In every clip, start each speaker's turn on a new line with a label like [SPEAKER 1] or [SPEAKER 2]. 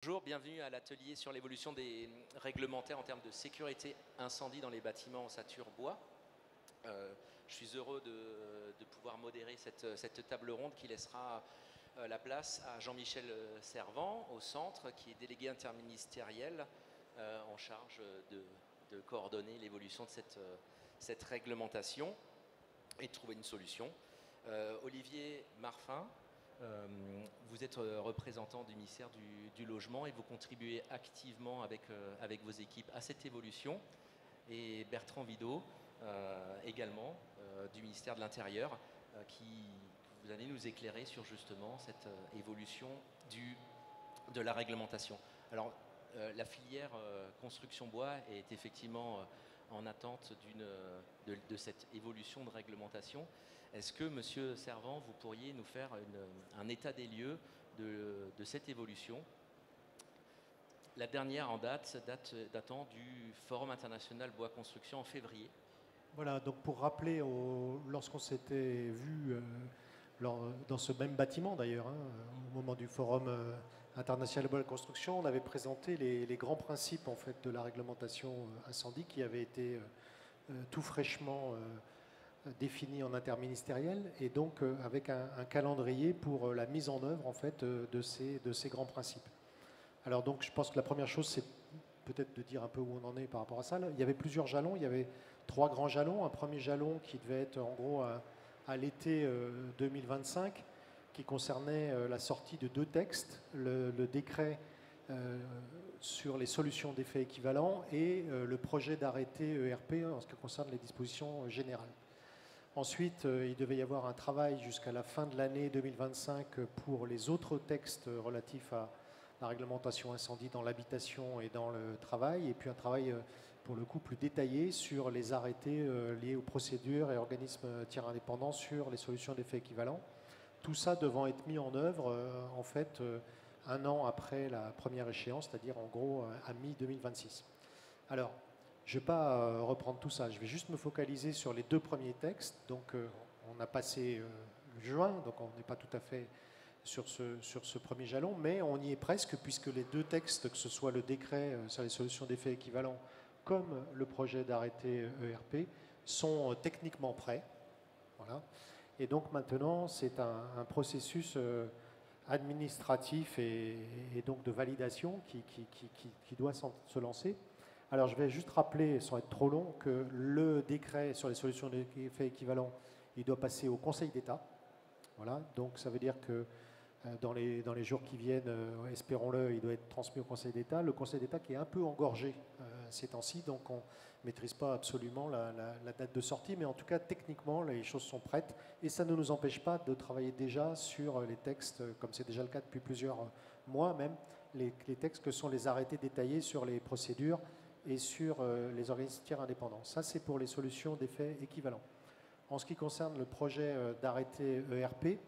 [SPEAKER 1] Bonjour, bienvenue à l'atelier sur l'évolution des réglementaires en termes de sécurité incendie dans les bâtiments ossature bois. Je suis heureux de pouvoir modérer cette table ronde qui laissera la place à Jean-Michel Servan au centre, qui est délégué interministériel en charge de coordonner l'évolution de cette réglementation et de trouver une solution. Olivier Marfin, vous êtes représentant du ministère du Logement et vous contribuez activement avec vos équipes à cette évolution. Et Bertrand Vidot, également du ministère de l'Intérieur, qui vous allez nous éclairer sur justement cette évolution de la réglementation. Alors, la filière construction bois est effectivement en attente de cette évolution de réglementation. Est-ce que, Monsieur Servan, vous pourriez nous faire un état des lieux de cette évolution? La dernière en datant du Forum international bois construction en février.
[SPEAKER 2] Voilà, donc pour rappeler, lorsqu'on s'était vu dans ce même bâtiment d'ailleurs, au moment du Forum international bois construction, on avait présenté les grands principes en fait de la réglementation incendie qui avait été tout fraîchement défini en interministériel et donc avec un calendrier pour la mise en œuvre en fait de ces grands principes. Alors donc je pense que la première chose c'est peut-être de dire un peu où on en est par rapport à ça. Là, il y avait plusieurs jalons, il y avait 3 grands jalons. Un premier jalon qui devait être en gros à l'été 2025 qui concernait la sortie de 2 textes, le décret sur les solutions d'effet équivalent et le projet d'arrêté ERP en ce qui concerne les dispositions générales. Ensuite, il devait y avoir un travail jusqu'à la fin de l'année 2025 pour les autres textes relatifs à la réglementation incendie dans l'habitation et dans le travail, et puis un travail pour le coup plus détaillé sur les arrêtés liés aux procédures et organismes tiers indépendants sur les solutions d'effet équivalent. Tout ça devant être mis en œuvre en fait un an après la première échéance, c'est-à-dire en gros à mi-2026. Alors, je ne vais pas reprendre tout ça, je vais juste me focaliser sur les 2 premiers textes. Donc on a passé juin, donc on n'est pas tout à fait sur ce premier jalon, mais on y est presque puisque les 2 textes, que ce soit le décret sur les solutions d'effet équivalent comme le projet d'arrêté ERP, sont techniquement prêts. Voilà. Et donc maintenant, c'est un processus administratif et donc de validation qui doit se lancer. Alors je vais juste rappeler, sans être trop long, que le décret sur les solutions d'effet équivalent, il doit passer au Conseil d'État. Voilà, donc ça veut dire que dans les jours qui viennent, espérons-le, il doit être transmis au Conseil d'État. Le Conseil d'État qui est un peu engorgé ces temps-ci, donc on ne maîtrise pas absolument la date de sortie, mais en tout cas, techniquement, les choses sont prêtes et ça ne nous empêche pas de travailler déjà sur les textes, comme c'est déjà le cas depuis plusieurs mois même, les textes que sont les arrêtés détaillés sur les procédures et sur les organismes tiers indépendants. Ça, c'est pour les solutions d'effet équivalent. En ce qui concerne le projet d'arrêté ERP,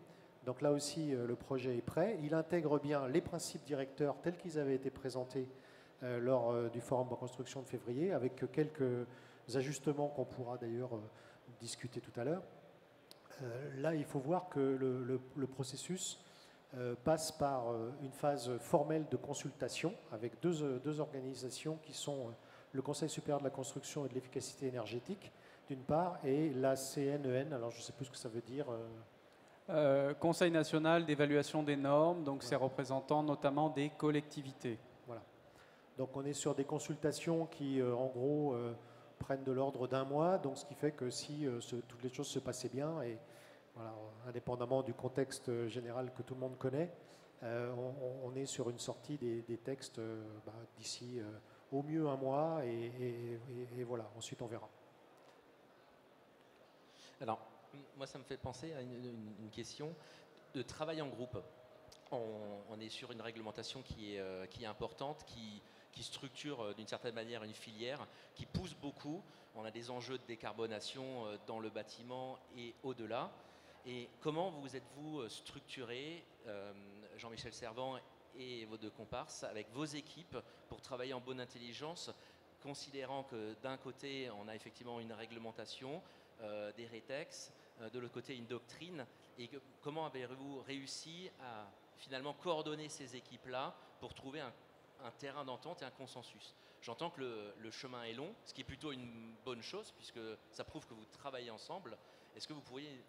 [SPEAKER 2] donc là aussi, le projet est prêt. Il intègre bien les principes directeurs tels qu'ils avaient été présentés lors du Forum de construction de février, avec quelques ajustements qu'on pourra d'ailleurs discuter tout à l'heure. Là, il faut voir que le processus passe par une phase formelle de consultation avec deux organisations qui sont le Conseil supérieur de la construction et de l'efficacité énergétique, d'une part, et la CNEN, alors je ne sais plus ce que ça veut dire.
[SPEAKER 3] Conseil national d'évaluation des normes, donc c'est représentant notamment des collectivités.
[SPEAKER 2] Voilà. Donc on est sur des consultations qui, en gros, prennent de l'ordre d'un mois, donc ce qui fait que si toutes les choses se passaient bien, et voilà, indépendamment du contexte général que tout le monde connaît, on est sur une sortie des textes d'ici au mieux un mois, et voilà, ensuite on verra.
[SPEAKER 1] Alors, moi ça me fait penser à une question de travail en groupe. On est sur une réglementation qui est importante, qui structure d'une certaine manière une filière, qui pousse beaucoup. On a des enjeux de décarbonation dans le bâtiment et au-delà. Et comment vous êtes-vous structuré, Jean-Michel Servan et vos 2 comparses, avec vos équipes pour travailler en bonne intelligence, considérant que d'un côté, on a effectivement une réglementation, des rétex, de l'autre côté, une doctrine, et comment avez-vous réussi à finalement coordonner ces équipes-là pour trouver un terrain d'entente et un consensus. J'entends que le chemin est long, ce qui est plutôt une bonne chose, puisque ça prouve que vous travaillez ensemble. Est-ce que vous pourriez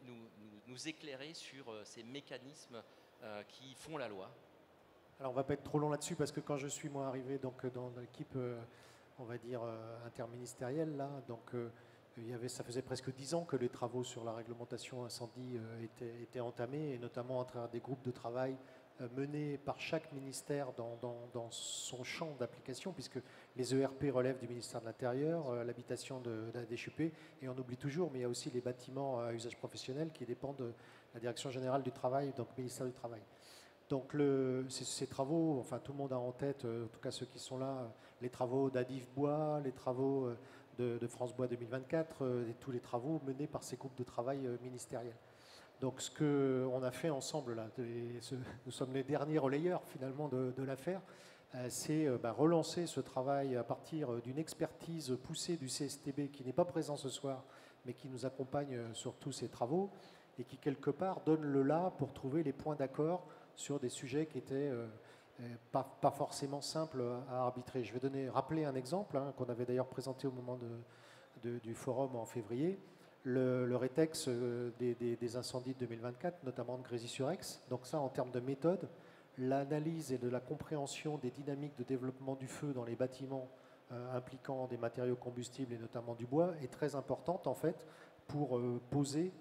[SPEAKER 1] nous éclairer sur ces mécanismes qui font la loi?
[SPEAKER 2] Alors on ne va pas être trop long là-dessus, parce que quand je suis moi arrivé donc, dans l'équipe, on va dire, interministérielle, là, donc, ça faisait presque 10 ans que les travaux sur la réglementation incendie étaient entamés, et notamment à travers des groupes de travail menés par chaque ministère dans son champ d'application, puisque les ERP relèvent du ministère de l'Intérieur, l'habitation de la DHUP, et on oublie toujours, mais il y a aussi les bâtiments à usage professionnel qui dépendent de la Direction générale du travail, donc ministère du Travail. Donc ces travaux, enfin tout le monde a en tête, en tout cas ceux qui sont là, les travaux d'Adif Bois, les travaux de France Bois 2024, et tous les travaux menés par ces groupes de travail ministériels. Donc ce qu'on a fait ensemble, là, nous sommes les derniers relayeurs finalement de l'affaire, c'est relancer ce travail à partir d'une expertise poussée du CSTB qui n'est pas présent ce soir, mais qui nous accompagne sur tous ces travaux et qui quelque part donne le là pour trouver les points d'accord sur des sujets qui étaient pas forcément simples à arbitrer. Je vais rappeler un exemple qu'on avait d'ailleurs présenté au moment du forum en février, le rétex des incendies de 2024, notamment de Grésy-sur-Aix. Donc ça, en termes de méthode, l'analyse et de la compréhension des dynamiques de développement du feu dans les bâtiments impliquant des matériaux combustibles et notamment du bois est très importante en fait pour poser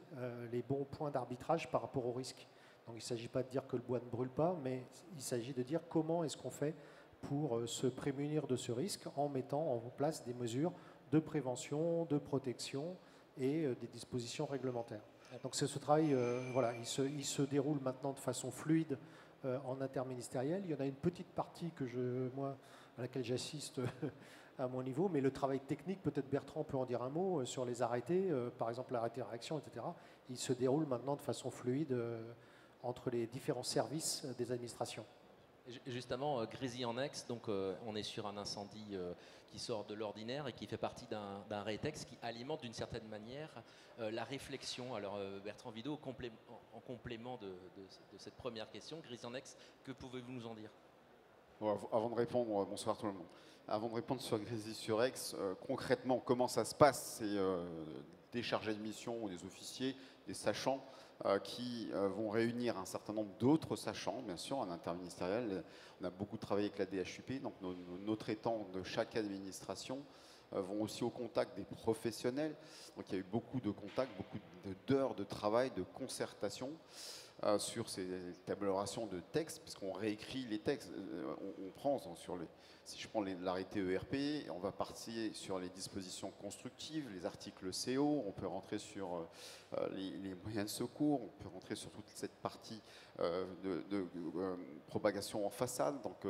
[SPEAKER 2] les bons points d'arbitrage par rapport au risque. Donc il ne s'agit pas de dire que le bois ne brûle pas, mais il s'agit de dire comment est-ce qu'on fait pour se prémunir de ce risque en mettant en place des mesures de prévention, de protection et des dispositions réglementaires. Donc c'est ce travail, voilà, il se déroule maintenant de façon fluide en interministériel. Il y en a une petite partie à laquelle j'assiste à mon niveau, mais le travail technique, peut-être Bertrand peut en dire un mot sur les arrêtés, par exemple l'arrêté réaction, etc. Il se déroule maintenant de façon fluide entre les différents services des administrations.
[SPEAKER 1] Justement, Grésy-en-Aix, donc on est sur un incendie qui sort de l'ordinaire et qui fait partie d'un rétex qui alimente d'une certaine manière la réflexion. Alors Bertrand Vidot, en complément de cette première question, Grésy-en-Aix, que pouvez-vous nous en dire?
[SPEAKER 4] Bon, avant de répondre, bonsoir tout le monde. Avant de répondre sur Grésy-sur-Aix, concrètement, comment ça se passe? C'est des chargés de mission ou des officiers, des sachants, qui vont réunir un certain nombre d'autres sachants, bien sûr, en interministériel. On a beaucoup travaillé avec la DHUP, donc nos traitants de chaque administration vont aussi au contact des professionnels. Donc il y a eu beaucoup de contacts, beaucoup d'heures de travail, de concertation sur ces élaborations de textes, puisqu'on réécrit les textes. On prend si je prends l'arrêté ERP, on va partir sur les dispositions constructives, les articles CO, on peut rentrer sur les moyens de secours, on peut rentrer sur toute cette partie de propagation en façade. Donc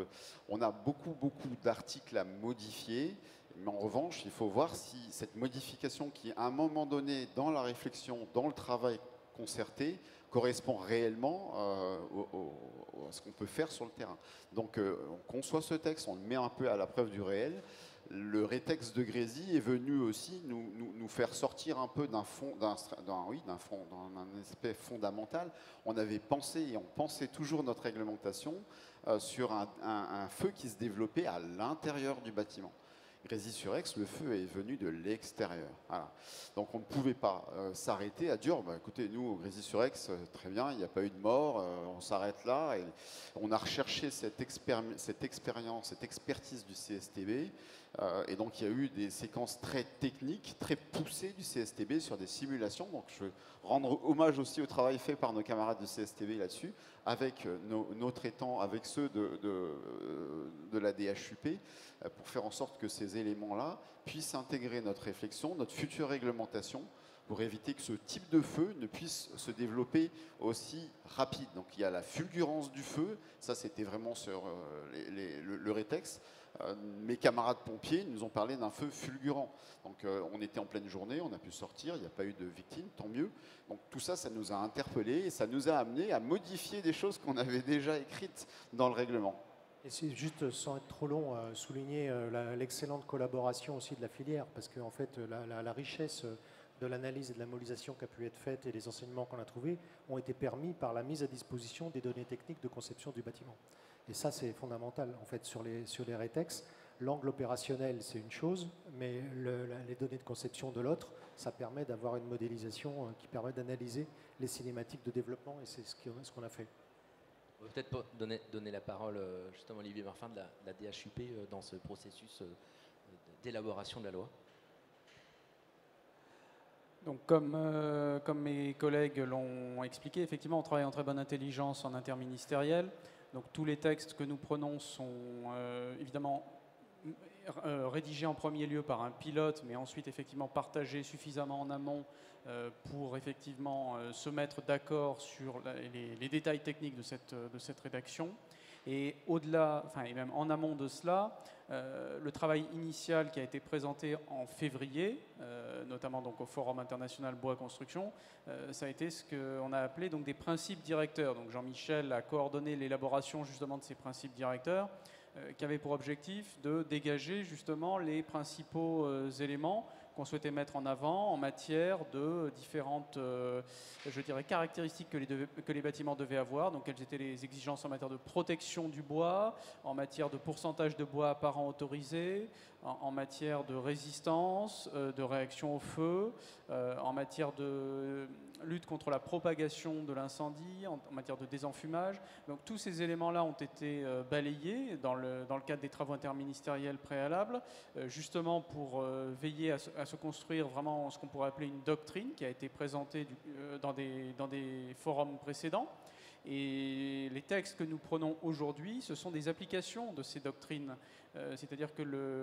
[SPEAKER 4] on a beaucoup d'articles à modifier. Mais en revanche, il faut voir si cette modification qui, à un moment donné, dans la réflexion, dans le travail concerté, correspond réellement à ce qu'on peut faire sur le terrain. Donc on conçoit ce texte, on le met un peu à la preuve du réel. Le rétex de Grésy est venu aussi nous faire sortir un peu d'un aspect fondamental. On avait pensé, et on pensait toujours notre réglementation, sur un feu qui se développait à l'intérieur du bâtiment. Grésy-sur-Aix, le feu est venu de l'extérieur. Voilà. Donc on ne pouvait pas s'arrêter à dire, écoutez, nous, au Grésy-sur-Aix, très bien, il n'y a pas eu de mort, on s'arrête là. Et on a recherché cette expérience, cette expertise du CSTB. Et donc il y a eu des séquences très techniques, très poussées du CSTB sur des simulations. Donc je veux rendre hommage aussi au travail fait par nos camarades du CSTB là-dessus, avec nos traitants, avec ceux de la DHUP, pour faire en sorte que ces éléments-là puissent intégrer notre réflexion, notre future réglementation, pour éviter que ce type de feu ne puisse se développer aussi rapide. Donc il y a la fulgurance du feu, ça c'était vraiment sur le rétex. Mes camarades pompiers nous ont parlé d'un feu fulgurant. Donc on était en pleine journée, on a pu sortir, il n'y a pas eu de victimes, tant mieux. Donc tout ça, ça nous a interpellés et ça nous a amené à modifier des choses qu'on avait déjà écrites dans le règlement.
[SPEAKER 2] Et c'est juste, sans être trop long, souligner l'excellente collaboration aussi de la filière, parce qu'en fait, la richesse de l'analyse et de la modélisation qui a pu être faite et les enseignements qu'on a trouvés ont été permis par la mise à disposition des données techniques de conception du bâtiment. Et ça, c'est fondamental, en fait, sur les rétex. L'angle opérationnel, c'est une chose, mais les données de conception de l'autre, ça permet d'avoir une modélisation qui permet d'analyser les cinématiques de développement, et c'est ce qu'on a fait.
[SPEAKER 1] On va peut-être donner la parole justement à Olivier Marfin de la DHUP dans ce processus d'élaboration de la loi.
[SPEAKER 3] Donc, comme mes collègues l'ont expliqué, effectivement, on travaille en très bonne intelligence en interministériel. Donc, tous les textes que nous prenons sont évidemment rédigés en premier lieu par un pilote, mais ensuite effectivement partagés suffisamment en amont pour effectivement se mettre d'accord sur les détails techniques de cette rédaction. Et au-delà, enfin, et même en amont de cela, le travail initial qui a été présenté en février, notamment donc au Forum international Bois Construction, ça a été ce qu'on a appelé donc des principes directeurs. Donc Jean-Michel a coordonné l'élaboration justement de ces principes directeurs, qui avaient pour objectif de dégager justement les principaux éléments qu'on souhaitait mettre en avant en matière de différentes, je dirais, caractéristiques que les bâtiments devaient avoir. Donc, quelles étaient les exigences en matière de protection du bois, en matière de pourcentage de bois apparent autorisé, en matière de résistance, de réaction au feu, en matière de lutte contre la propagation de l'incendie, en matière de désenfumage. Donc, tous ces éléments-là ont été balayés dans le cadre des travaux interministériels préalables, justement pour veiller à se construire vraiment ce qu'on pourrait appeler une doctrine qui a été présentée dans des forums précédents. Et les textes que nous prenons aujourd'hui, ce sont des applications de ces doctrines. C'est-à-dire que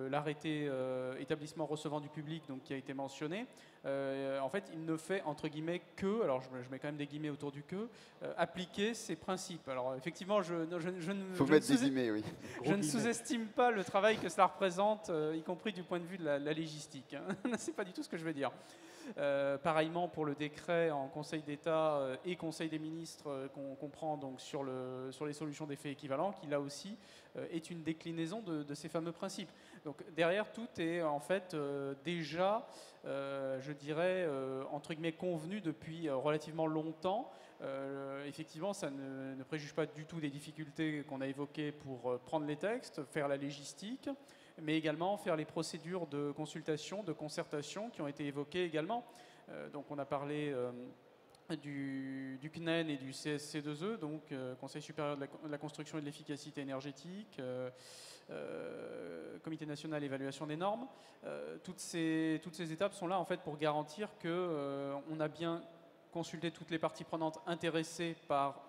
[SPEAKER 3] l'arrêté établissement recevant du public, donc, qui a été mentionné, en fait, il ne fait entre guillemets que, alors je mets quand même des guillemets autour du que, appliquer ces principes. Alors effectivement, je ne sous-estime pas le travail que cela représente, y compris du point de vue de la légistique. Hein. C'est pas du tout ce que je veux dire. Pareillement pour le décret en Conseil d'État et Conseil des ministres qu'on comprend donc sur les solutions d'effets équivalents, qui là aussi est une déclinaison de ces fameux principes. Donc derrière, tout est en fait déjà, je dirais, entre guillemets, convenu depuis relativement longtemps. Effectivement, ça ne préjuge pas du tout des difficultés qu'on a évoquées pour prendre les textes, faire la légistique, mais également faire les procédures de consultation, de concertation qui ont été évoquées également. Donc on a parlé du CNEN et du CSC2E, donc Conseil supérieur de la construction et de l'efficacité énergétique, Comité national d'évaluation des normes. Toutes ces étapes sont là en fait pour garantir qu'on a bien consulté toutes les parties prenantes intéressées par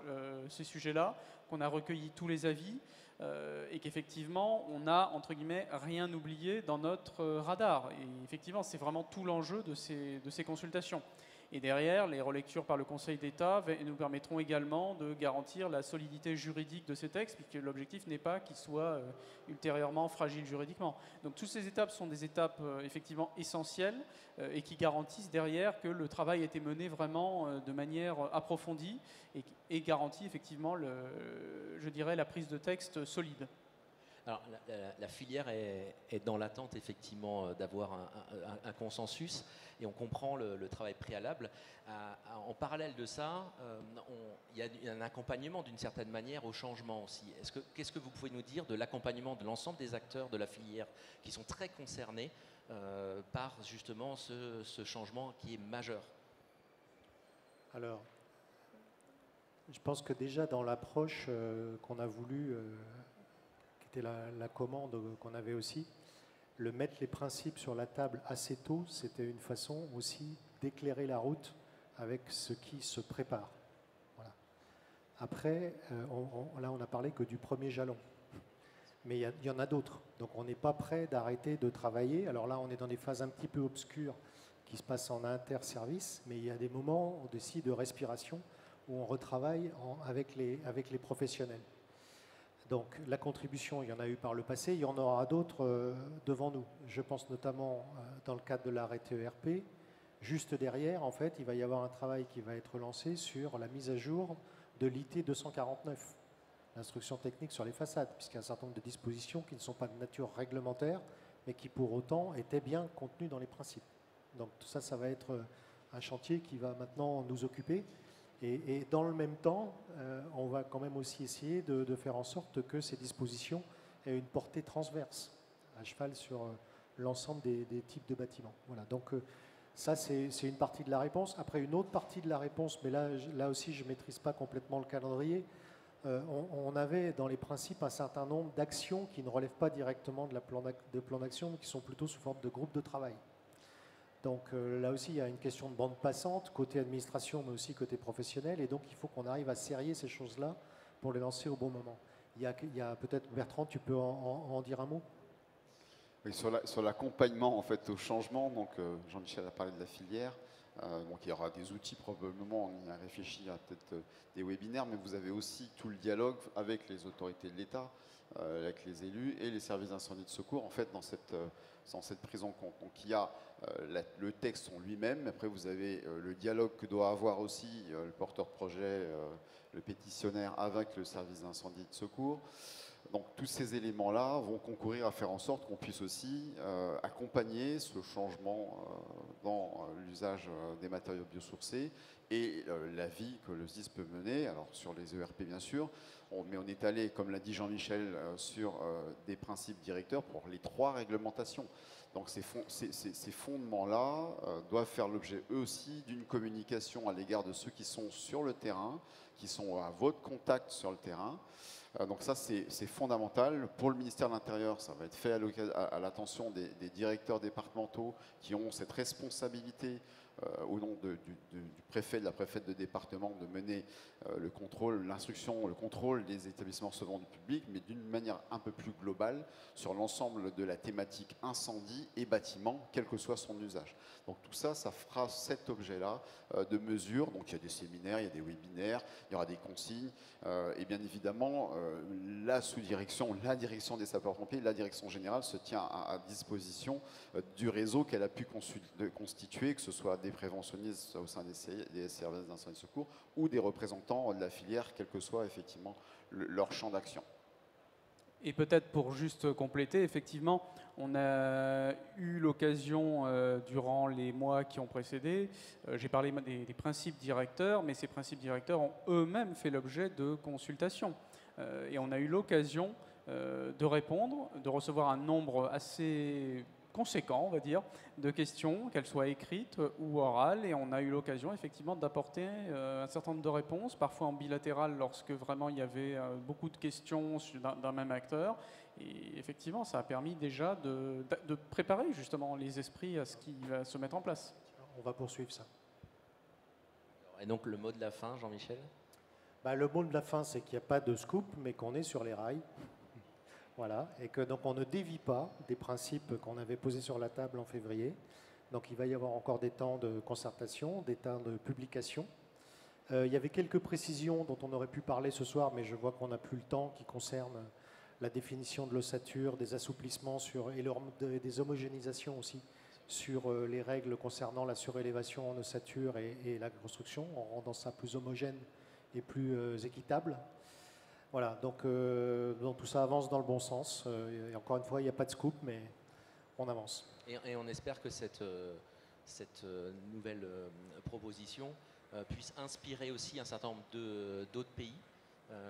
[SPEAKER 3] ces sujets-là, qu'on a recueilli tous les avis, et qu'effectivement, on a, entre guillemets, rien oublié dans notre radar. Et effectivement, c'est vraiment tout l'enjeu de ces consultations. Et derrière, les relectures par le Conseil d'État nous permettront également de garantir la solidité juridique de ces textes, puisque l'objectif n'est pas qu'ils soient ultérieurement fragiles juridiquement. Donc toutes ces étapes sont des étapes effectivement essentielles et qui garantissent derrière que le travail a été mené vraiment de manière approfondie et garantit effectivement, je dirais, la prise de texte solide.
[SPEAKER 1] Alors, la filière est dans l'attente effectivement d'avoir un consensus, et on comprend le travail préalable. En parallèle de ça, il y a un accompagnement d'une certaine manière au changement aussi. Qu'est-ce que vous pouvez nous dire de l'accompagnement de l'ensemble des acteurs de la filière qui sont très concernés par justement ce changement qui est majeur?
[SPEAKER 2] Alors, je pense que déjà dans l'approche qu'on a voulu... C'était la commande qu'on avait aussi. Le mettre les principes sur la table assez tôt, c'était une façon aussi d'éclairer la route avec ce qui se prépare. Voilà. Après, là, on n'a parlé que du premier jalon. Mais il y en a d'autres. Donc, on n'est pas prêt d'arrêter de travailler. Alors là, on est dans des phases un petit peu obscures qui se passent en inter-service, mais il y a des moments aussi de respiration où on retravaille avec les professionnels. Donc la contribution, il y en a eu par le passé, il y en aura d'autres devant nous. Je pense notamment dans le cadre de l'arrêté ERP. Juste derrière, en fait, il va y avoir un travail qui va être lancé sur la mise à jour de l'IT 249, l'instruction technique sur les façades, puisqu'il y a un certain nombre de dispositions qui ne sont pas de nature réglementaire, mais qui pour autant étaient bien contenues dans les principes. Donc tout ça, ça va être un chantier qui va maintenant nous occuper. Et dans le même temps, on va quand même aussi essayer de faire en sorte que ces dispositions aient une portée transverse, à cheval sur l'ensemble des types de bâtiments. Voilà, donc ça, c'est une partie de la réponse. Après, une autre partie de la réponse, mais là aussi, je ne maîtrise pas complètement le calendrier. On avait dans les principes un certain nombre d'actions qui ne relèvent pas directement de plan d'action, mais qui sont plutôt sous forme de groupe de travail. Donc là aussi, il y a une question de bande passante, côté administration, mais aussi côté professionnel. Et donc, il faut qu'on arrive à serrer ces choses-là pour les lancer au bon moment. Il y a peut-être, Bertrand, tu peux en dire un mot?
[SPEAKER 4] Oui, sur l'accompagnement en fait, au changement, donc Jean-Michel a parlé de la filière. Donc il y aura des outils probablement, on y a réfléchi à peut-être des webinaires, mais vous avez aussi tout le dialogue avec les autorités de l'État, avec les élus et les services d'incendie de secours en fait dans cette prise en compte. Donc il y a le texte en lui-même, après vous avez le dialogue que doit avoir aussi le porteur de projet, le pétitionnaire avec le service d'incendie de secours. Donc tous ces éléments-là vont concourir à faire en sorte qu'on puisse aussi accompagner ce changement dans l'usage des matériaux biosourcés et la vie que le SDIS peut mener, alors sur les ERP bien sûr, mais on est allé, comme l'a dit Jean-Michel, sur des principes directeurs pour les 3 réglementations. Donc ces fondements-là doivent faire l'objet eux aussi d'une communication à l'égard de ceux qui sont sur le terrain, qui sont à votre contact sur le terrain. Donc ça, c'est fondamental. Pour le ministère de l'Intérieur, ça va être fait à l'attention des directeurs départementaux qui ont cette responsabilité au nom du préfet, de la préfète de département, de mener le contrôle, l'instruction, le contrôle des établissements recevant du public, mais d'une manière un peu plus globale sur l'ensemble de la thématique incendie et bâtiment, quel que soit son usage. Donc tout ça, ça fera cet objet-là de mesure. Donc il y a des séminaires, il y a des webinaires, il y aura des consignes, et bien évidemment, la sous-direction, la direction des sapeurs-pompiers, la direction générale se tient à disposition du réseau qu'elle a pu constituer, que ce soit des préventionnistes au sein des services d'incendie de secours ou des représentants de la filière, quel que soit effectivement leur champ d'action.
[SPEAKER 3] Et peut-être pour juste compléter, effectivement, on a eu l'occasion durant les mois qui ont précédé, j'ai parlé des principes directeurs, mais ces principes directeurs ont eux-mêmes fait l'objet de consultations. Et on a eu l'occasion de répondre, de recevoir un nombre assez conséquent, on va dire, de questions, qu'elles soient écrites ou orales, et on a eu l'occasion effectivement d'apporter un certain nombre de réponses, parfois en bilatéral lorsque vraiment il y avait beaucoup de questions d'un même acteur, et effectivement ça a permis déjà de préparer justement les esprits à ce qui va se mettre en place.
[SPEAKER 2] On va poursuivre ça.
[SPEAKER 1] Et donc le mot de la fin, Jean-Michel?
[SPEAKER 2] Le mot de la fin, c'est qu'il n'y a pas de scoop, mais qu'on est sur les rails. Voilà, et que donc on ne dévie pas des principes qu'on avait posés sur la table en février. Donc il va y avoir encore des temps de concertation, des temps de publication. Il y avait quelques précisions dont on aurait pu parler ce soir, mais je vois qu'on n'a plus le temps, qui concernent la définition de l'ossature, des assouplissements et des homogénéisations aussi sur les règles concernant la surélévation en ossature et la construction, en rendant ça plus homogène et plus équitable. Voilà, donc tout ça avance dans le bon sens. Et encore une fois, il n'y a pas de scoop, mais on avance.
[SPEAKER 1] Et on espère que cette nouvelle proposition puisse inspirer aussi un certain nombre d'autres pays,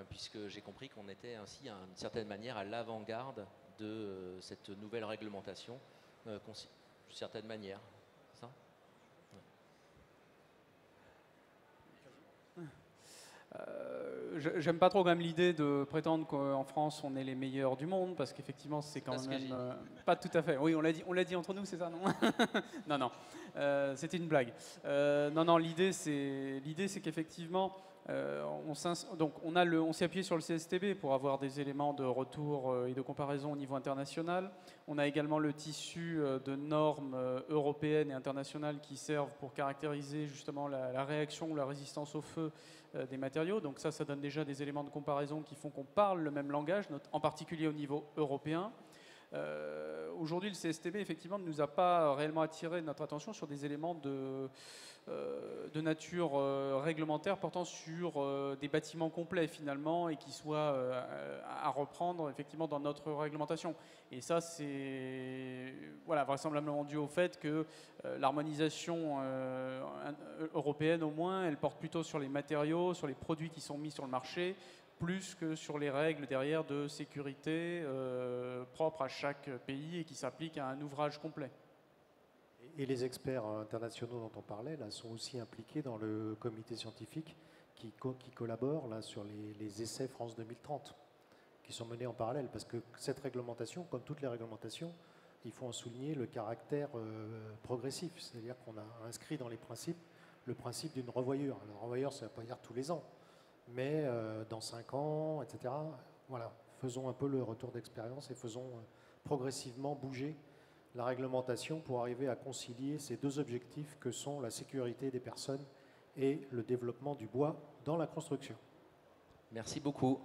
[SPEAKER 1] puisque j'ai compris qu'on était ainsi, d'une certaine manière, à l'avant-garde de cette nouvelle réglementation, d'une certaine manière. Ça ?
[SPEAKER 3] J'aime pas trop quand même l'idée de prétendre qu'en France on est les meilleurs du monde, parce qu'effectivement c'est quand même pas tout à fait. Oui, on l'a dit entre nous, c'est ça, non? Non, c'était une blague. Non, l'idée c'est qu'effectivement on s'est appuyé sur le CSTB pour avoir des éléments de retour et de comparaison au niveau international. On a également le tissu de normes européennes et internationales qui servent pour caractériser justement la réaction ou la résistance au feu des matériaux. Donc ça donne déjà des éléments de comparaison qui font qu'on parle le même langage, en particulier au niveau européen. Aujourd'hui, le CSTB, effectivement, ne nous a pas réellement attiré notre attention sur des éléments de nature réglementaire portant sur des bâtiments complets, finalement, et qui soient à reprendre, effectivement, dans notre réglementation. Et ça, c'est voilà, vraisemblablement dû au fait que l'harmonisation européenne, au moins, elle porte plutôt sur les matériaux, sur les produits qui sont mis sur le marché, plus que sur les règles derrière de sécurité propres à chaque pays et qui s'appliquent à un ouvrage complet.
[SPEAKER 2] Et les experts internationaux dont on parlait là, sont aussi impliqués dans le comité scientifique qui collabore là, sur les essais France 2030, qui sont menés en parallèle. Parce que cette réglementation, comme toutes les réglementations, il faut en souligner le caractère progressif. C'est-à-dire qu'on a inscrit dans les principes le principe d'une revoyure. Alors, revoyure, ça ne veut pas dire tous les ans, mais dans 5 ans, etc. Voilà, faisons un peu le retour d'expérience et faisons progressivement bouger la réglementation pour arriver à concilier ces deux objectifs que sont la sécurité des personnes et le développement du bois dans la construction.
[SPEAKER 1] Merci beaucoup.